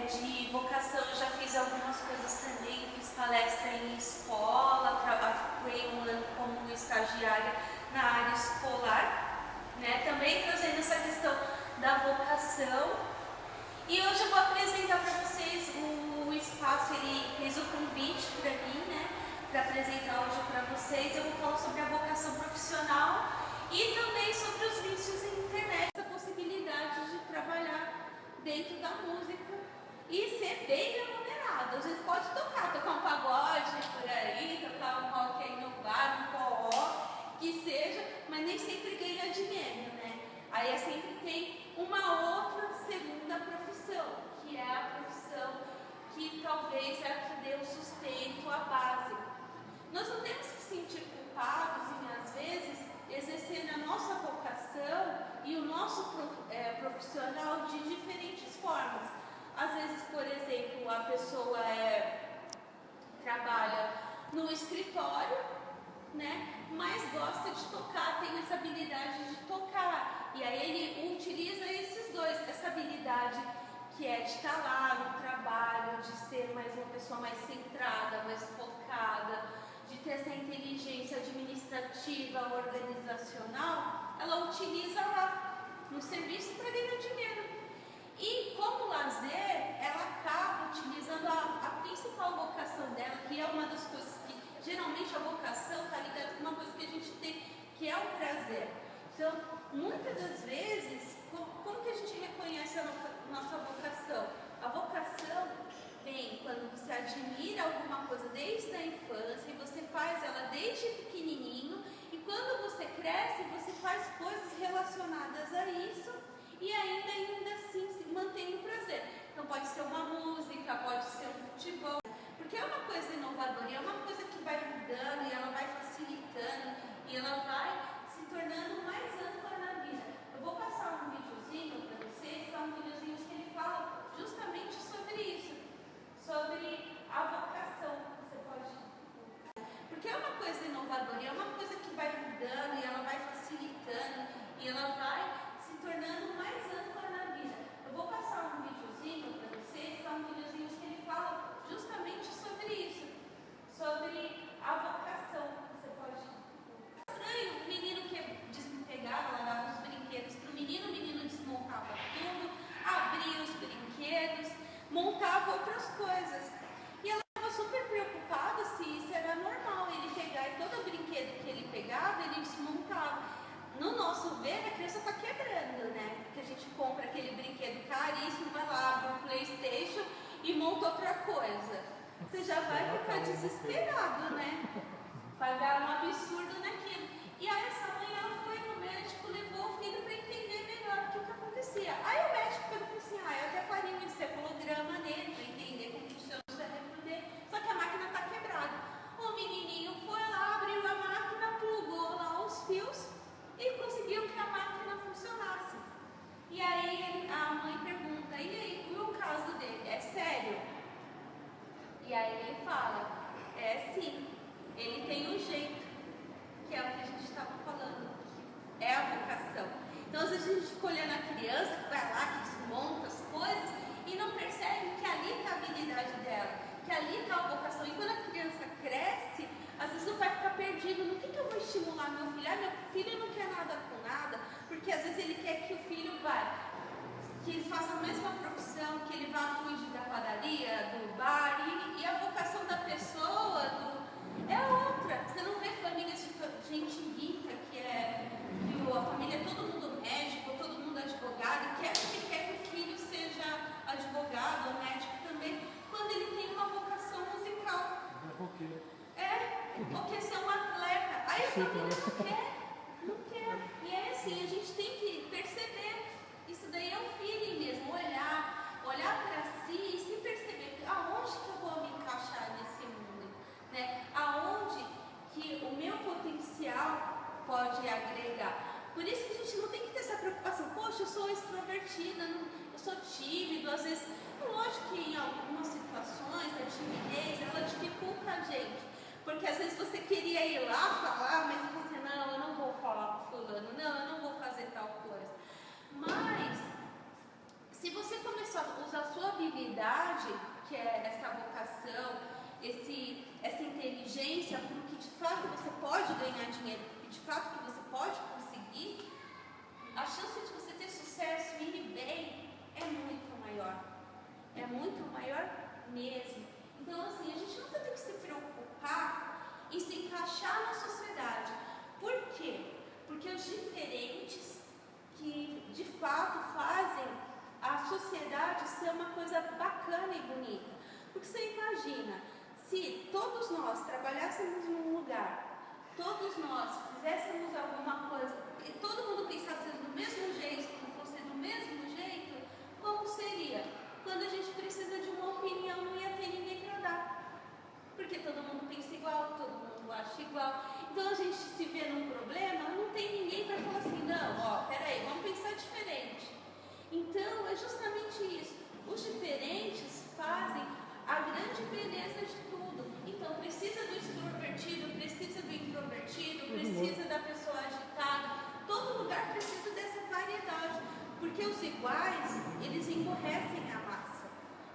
de vocação eu já fiz algumas coisas também, fiz palestra em escola, trabalhei um ano como estagiária na área escolar, né? Também trazendo essa questão da vocação. E hoje eu vou apresentar para vocês o espaço, ele fez o convite para mim, né? Para apresentar hoje para vocês. Eu vou falar sobre a vocação profissional e também sobre os vícios em internet, essa possibilidade de trabalhar dentro da música e ser bem remunerado. Às vezes pode tocar um pagode por aí, tocar um rock aí no bar, um forró, que seja, mas nem sempre ganha dinheiro, né? Aí sempre tem uma outra segunda profissão, que é a profissão que talvez é a que dê o sustento, a base. Nós não temos que sentir culpados em, às vezes, exercendo a nossa vocação e o nosso profissional de diferentes formas. Às vezes, por exemplo, a pessoa trabalha no escritório, né, mas gosta de tocar, tem essa habilidade de tocar. E aí ele utiliza esses dois, essa habilidade que é de estar lá no trabalho, de ser uma pessoa mais centrada, mais focada, de ter essa inteligência administrativa, organizacional, ela utiliza lá no serviço para ganhar dinheiro. E como lazer, ela acaba utilizando a principal vocação dela, que é uma das coisas que geralmente a vocação está ligada com uma coisa que a gente tem, que é o prazer. Então, muitas das vezes, como que a gente reconhece a nossa vocação? A vocação vem quando você admira alguma coisa desde a infância e você faz ela desde pequenininho, e quando você cresce, você faz coisas relacionadas a isso e ainda assim mantém o prazer. Então pode ser uma música, pode ser um futebol, porque é uma coisa inovadora, é uma coisa que vai mudando e ela vai facilitando e ela vai se tornando mais ampla na vida. Eu vou passar um videozinho para vocês, que é um videozinho que ele fala justamente sobre isso, sobre a vocação. Você pode... Porque é uma coisa inovadora, é uma coisa que vai mudando e ela vai facilitando e ela vai se tornando mais ampla na vida. Eu vou passar um videozinho para vocês, que é um videozinho que ele fala justamente sobre isso, sobre a vocação. Você pode... Estranho, o menino que pegava, ela dava os brinquedos para o menino desmontava tudo, abria os brinquedos, montava outras coisas. E ela estava super preocupada se isso era normal, ele pegar, e todo brinquedo que ele pegava, ele desmontava. No nosso ver, a criança está quebrando, né? Porque a gente compra aquele brinquedo caríssimo, vai lá, abre um PlayStation e monta outra coisa. Você já vai ficar desesperado, né? Pagar um absurdo naquilo. E aí essa mãe, ela foi no médico, levou o filho para entender melhor o que acontecia. Aí o médico falou assim, eu até faria um encefalograma nele para entender como funciona o cérebro dele, só que a máquina está quebrada. O menininho foi lá, abriu a máquina, plugou lá os fios e conseguiu que a máquina funcionasse. E aí a mãe pergunta, e aí, qual é o caso dele? É sério? E aí ele fala, sim, ele tem um jeito, que é o que a gente estava falando, que é a vocação. Então às vezes a gente fica olhando a criança que vai lá, que desmonta as coisas e não percebe que ali está a habilidade dela, que ali está a vocação. E quando a criança cresce, às vezes o pai fica perdido, no que eu vou estimular meu filho? Meu filho não quer nada com nada, porque às vezes ele quer que o filho que ele faça a mesma profissão, que ele vá cuidar da padaria, do bar, e a vocação da pessoa é outra. Você não vê famílias de gente rica, que a família é todo mundo médico, todo mundo advogado, e quer que o filho seja advogado ou médico também, quando ele tem uma vocação musical. Porque ser um atleta. Aí a família não quer. E é assim, a gente tem que perceber. Isso daí é um feeling mesmo, olhar para si e se perceber aonde que eu vou me encaixar nesse mundo, né? Aonde que o meu potencial pode agregar. Por isso que a gente não tem que ter essa preocupação, poxa, eu sou extrovertida, eu sou tímido, às vezes, lógico que em algumas situações a timidez, ela dificulta a gente, porque às vezes você queria ir lá falar, mas você, não, eu não vou falar com fulano, não, eu não vou fazer tal coisa. Mas, se você começar a usar a sua habilidade habilidade, que é essa vocação, essa inteligência, porque de fato você pode ganhar dinheiro, porque de fato que você pode conseguir, a chance de você ter sucesso e ir bem é muito maior. É muito maior mesmo. Então, assim, a gente nunca tem que se preocupar em se encaixar na sociedade. Por quê? Porque os diferentes que de fato fazem a sociedade ser uma coisa bacana e bonita. Porque você imagina, se todos nós trabalhássemos num lugar, todos nós fizéssemos alguma coisa, e todo mundo pensasse do mesmo jeito, fosse do mesmo jeito, como seria? Quando a gente precisa de uma opinião, não ia ter ninguém para dar. Porque todo mundo pensa igual, todo mundo acha igual. Então a gente se vê num problema, não tem ninguém para falar assim, não, ó, peraí, vamos pensar diferente. Então é justamente isso. Os diferentes fazem a grande beleza de tudo. Então precisa do extrovertido, precisa do introvertido, precisa da pessoa agitada. Todo lugar precisa dessa variedade. Porque os iguais, eles emborrecem a massa.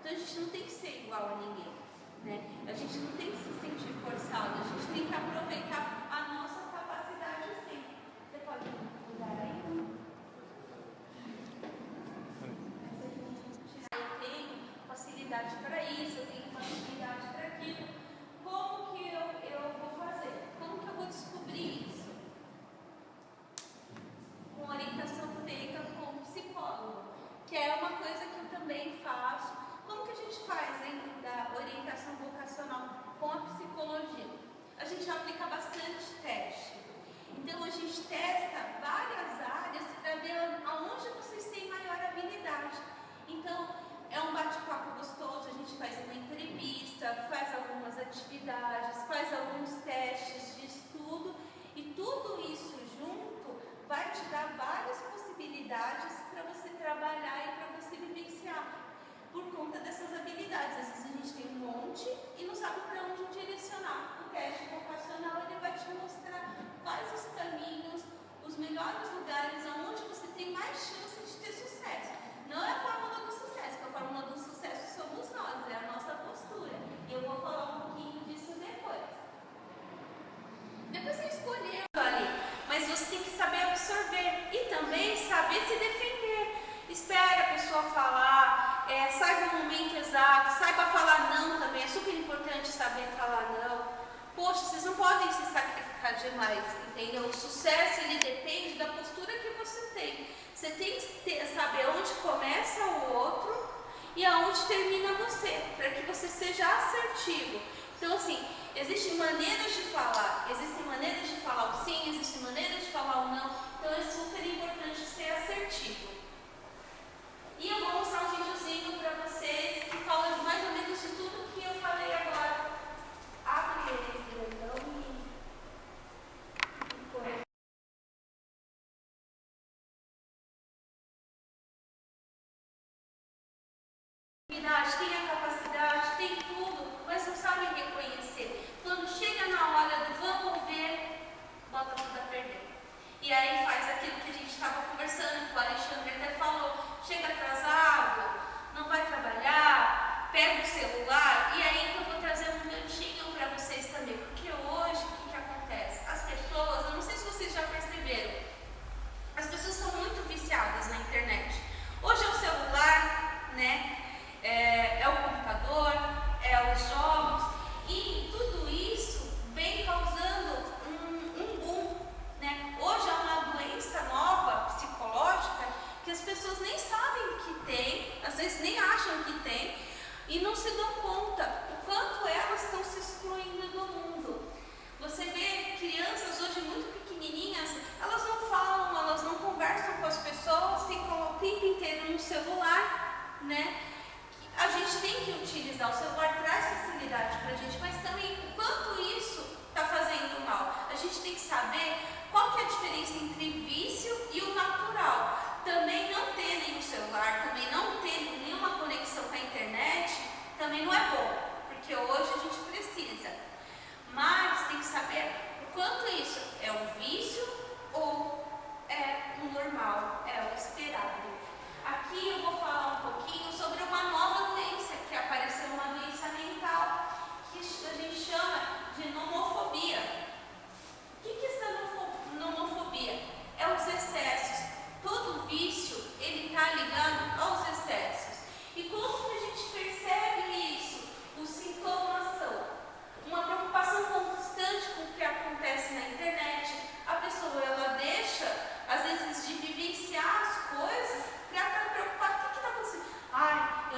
Então a gente não tem que ser igual a ninguém, né? A gente não tem que se sentir forçado, a gente tem que aproveitar a nossa capacidade sim. Você pode mudar aí? Eu tenho facilidade para isso, eu tenho facilidade para aquilo. Como que eu vou fazer? Como que eu vou descobrir isso? Com orientação feita com o psicólogo, que é uma coisa que eu também faço. Como que a gente faz dentro da orientação vocacional com a psicologia? A gente aplica bastante teste. Então a gente testa várias áreas para ver aonde vocês têm maior habilidade. Então é um bate-papo gostoso, a gente faz uma entrevista, faz algumas atividades, faz alguns testes de estudo e tudo isso junto vai te dar várias possibilidades para você trabalhar e para você vivenciar por conta dessas habilidades. Às vezes a gente tem um monte e não sabe para onde direcionar. O teste vocacional ele vai te mostrar quais os caminhos, os melhores lugares onde você tem mais chance de ter sucesso. Não é a fórmula do sucesso, porque a fórmula do sucesso somos nós, é a nossa postura. E eu vou falar um pouquinho disso depois. Depois você escolheu ali, mas você tem que saber absorver e também saber se defender. Espere a pessoa falar, saiba o momento exato, saiba falar não também, é super importante saber falar não. Poxa, vocês não podem se sacrificar demais, entendeu? O sucesso ele depende da postura que você tem. Você tem que saber onde começa o outro e aonde termina você, para que você seja assertivo. Então assim, existem maneiras de falar o sim, existem maneiras de falar o não, então é super importante ser assertivo. E eu vou mostrar um videozinho para vocês que fala mais ou menos de tudo que eu falei agora. Abre ele, grandão e corre. Tem a capacidade, tem tudo, mas não sabem reconhecer. Quando chega na hora do vamos ver, bota tudo a perder. E aí faz aquilo que a gente estava conversando, que o Alexandre até falou, chega atrasado, não vai trabalhar, pega o celular, e aí que eu vou trazer um minutinho para vocês também, porque hoje o que acontece? As pessoas, eu não sei se vocês já perceberam, as pessoas são muito viciadas na internet. Hoje é o celular, né? É o computador, é os jogos, e tudo isso vem causando um boom, né? Hoje é uma doença nova, psicológica, que as pessoas nem sabem que tem, às vezes nem acham que tem, e não se dão conta o quanto elas estão se excluindo do mundo. Você vê crianças hoje muito pequenininhas, elas não falam, elas não conversam com as pessoas, ficam o tempo inteiro no celular, né? A gente tem que utilizar, o celular traz facilidade para a gente, mas também o quanto isso está fazendo mal. A gente tem que saber qual que é a diferença entre vício e o natural. Também não ter nenhum celular, também não ter nenhuma conexão com a internet, também não é bom, porque hoje a gente precisa. Mas tem que saber o quanto isso é um vício ou é um normal, é o esperado. Aqui eu vou falar um pouquinho sobre uma nova doença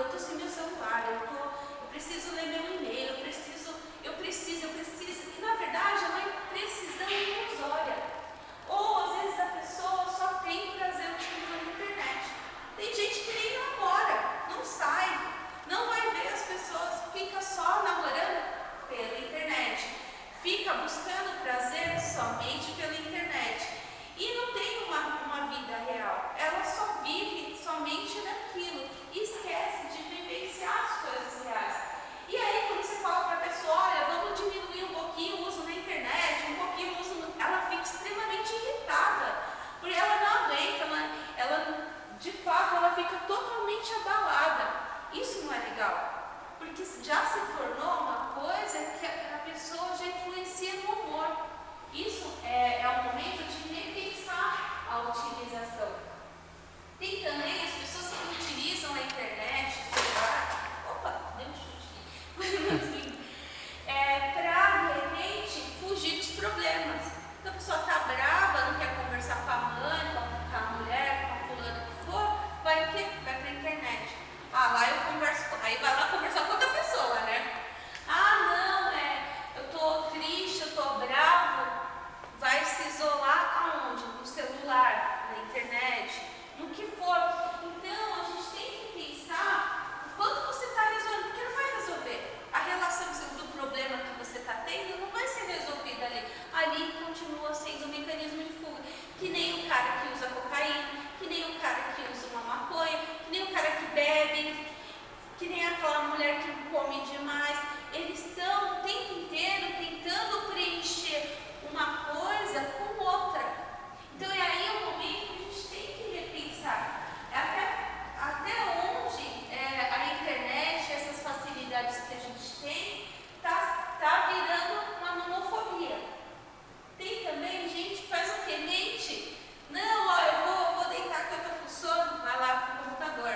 eu tô sem meu celular, eu preciso ler meu e-mail, eu preciso. E na verdade é uma precisão ilusória. Ou às vezes a pessoa só tem prazer utilizando a internet. Tem gente que nem namora, não sai, não vai ver as pessoas, fica só namorando pela internet, fica buscando prazer somente pela internet e não tem uma vida real. Ela só vive somente daquilo e esquece de vivenciar as coisas reais. E aí quando você fala para a pessoa, olha, vamos diminuir um pouquinho o uso na internet, um pouquinho o uso, ela fica extremamente irritada, porque ela não aguenta, ela de fato ela fica totalmente abalada. Isso não é legal, porque já se tornou uma coisa que a pessoa já influencia no humor. Isso é um momento de repensar a utilização. Tem também as pessoas que utilizam a internet, o celular, deu um chute aqui, para de repente fugir dos problemas. Então a pessoa está brava, não quer conversar com a mãe, com a mulher, com a fulana que for, vai o quê? Vai para a internet. Lá eu converso, aí vai lá conversar com outra pessoa, né? Não, eu tô triste, eu tô bravo. Vai se isolar aonde? No celular, na internet, no que for. Então a gente tem que pensar o quanto você está resolvendo, porque não vai resolver. A relação do problema que você está tendo não vai ser resolvida ali. Ali continua sendo um mecanismo de fuga. Que nem o cara que usa cocaína, que nem o cara que usa uma maconha, que nem o cara que bebe, que nem aquela mulher que come demais. Eles estão o tempo inteiro tentando preencher uma coisa com outra. Então é aí o momento que a gente tem que repensar. Até onde a internet, essas facilidades que a gente tem, tá virando uma nomofobia. Tem também gente que faz o quê? Mente. Não, eu vou deitar que eu tô com sono, vai lá pro computador.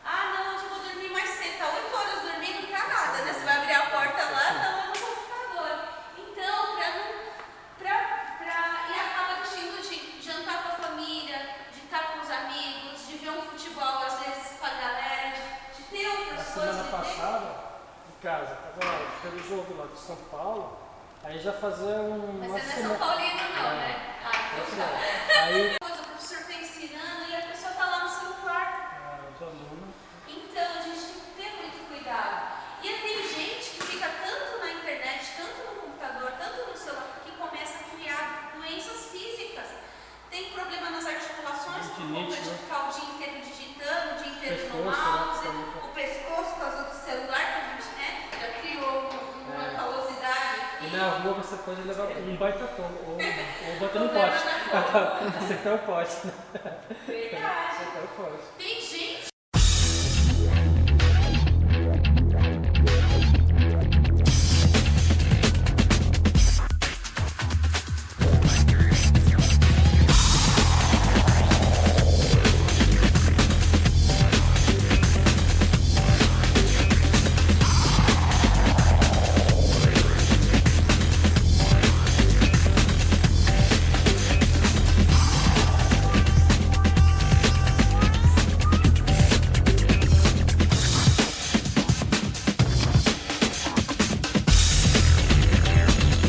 Não, hoje eu vou dormir mais cedo, tá 8 horas dormindo, não tá nada, né? Você vai abrir a porta lá, tá lá no computador. Então, e acaba deixando de jantar com a família, de estar com os amigos, de ver um futebol às vezes com a galera, de ter outras coisas. Semana passada, em casa, teve o jogo lá de São Paulo, aí já fazia Mas você não é São Paulino não, né? Então já. Aí O professor está ensinando e a pessoa está lá no celular. os alunos. Então a gente tem que ter muito cuidado. E tem gente que fica tanto na internet, tanto no computador, tanto no celular, que começa a criar doenças físicas. Tem problema nas articulações, por conta de ficar o dia inteiro digitando, o dia inteiro no mouse, o pescoço por causa do celular, que a gente já criou uma calosidade aqui. E na rua você pode levar um baita tom, ou botar no pote. Acertar o pote. Verdade.